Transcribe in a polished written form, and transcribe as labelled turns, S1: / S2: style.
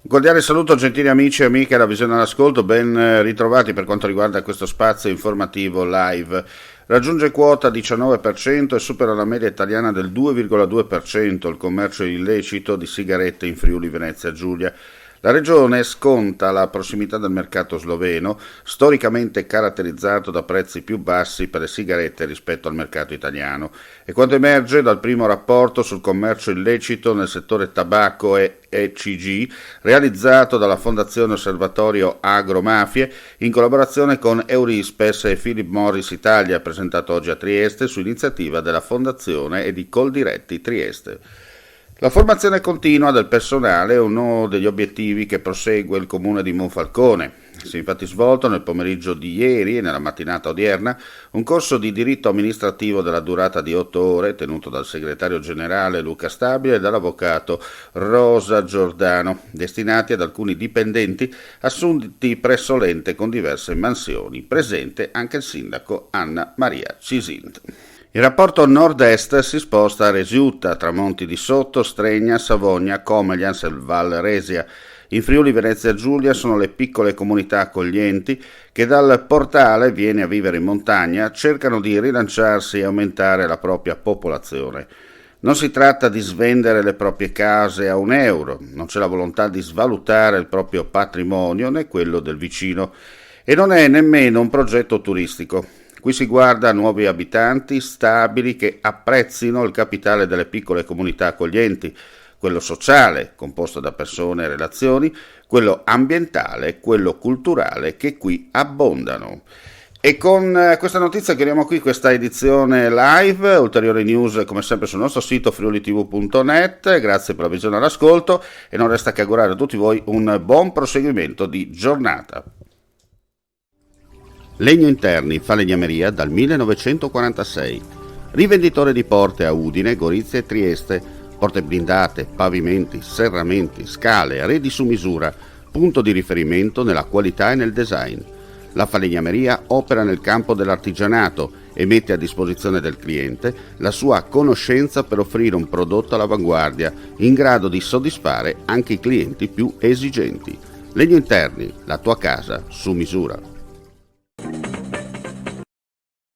S1: Un cordiale saluto gentili amici e amiche alla Visione all'Ascolto, ben ritrovati per quanto riguarda questo spazio informativo live. Raggiunge quota 19% e supera la media italiana del 2,2% il commercio illecito di sigarette in Friuli Venezia Giulia. La regione sconta la prossimità del mercato sloveno, storicamente caratterizzato da prezzi più bassi per le sigarette rispetto al mercato italiano. E quanto emerge dal primo rapporto sul commercio illecito nel settore tabacco e ECG, realizzato dalla Fondazione Osservatorio Agromafie in collaborazione con Eurispes e Philip Morris Italia, presentato oggi a Trieste su iniziativa della Fondazione e di Coldiretti Trieste. La formazione continua del personale è uno degli obiettivi che prosegue il comune di Monfalcone. Si è infatti svolto nel pomeriggio di ieri e nella mattinata odierna un corso di diritto amministrativo della durata di 8 ore tenuto dal segretario generale Luca Stabile e dall'avvocato Rosa Giordano, destinati ad alcuni dipendenti assunti presso l'ente con diverse mansioni. Presente anche il sindaco Anna Maria Cisint. Il rapporto nord-est si sposta a Resiutta, Tramonti di Sotto, Stregna, Savogna, Comeglians e Val Resia. In Friuli Venezia Giulia sono le piccole comunità accoglienti che dal portale Vieni a vivere in montagna cercano di rilanciarsi e aumentare la propria popolazione. Non si tratta di svendere le proprie case a €1, non c'è la volontà di svalutare il proprio patrimonio né quello del vicino e non è nemmeno un progetto turistico. Qui si guarda a nuovi abitanti stabili che apprezzino il capitale delle piccole comunità accoglienti, quello sociale, composto da persone e relazioni, quello ambientale, quello culturale che qui abbondano. E con questa notizia chiudiamo qui questa edizione live, ulteriori news come sempre sul nostro sito friulitv.net, grazie per la visione all'ascolto e non resta che augurare a tutti voi un buon proseguimento di giornata. Legno Interni, falegnameria dal 1946. Rivenditore di porte a Udine, Gorizia e Trieste. Porte blindate, pavimenti, serramenti, scale, arredi su misura. Punto di riferimento nella qualità e nel design. La falegnameria opera nel campo dell'artigianato e mette a disposizione del cliente la sua conoscenza per offrire un prodotto all'avanguardia, in grado di soddisfare anche i clienti più esigenti. Legno Interni, la tua casa su misura.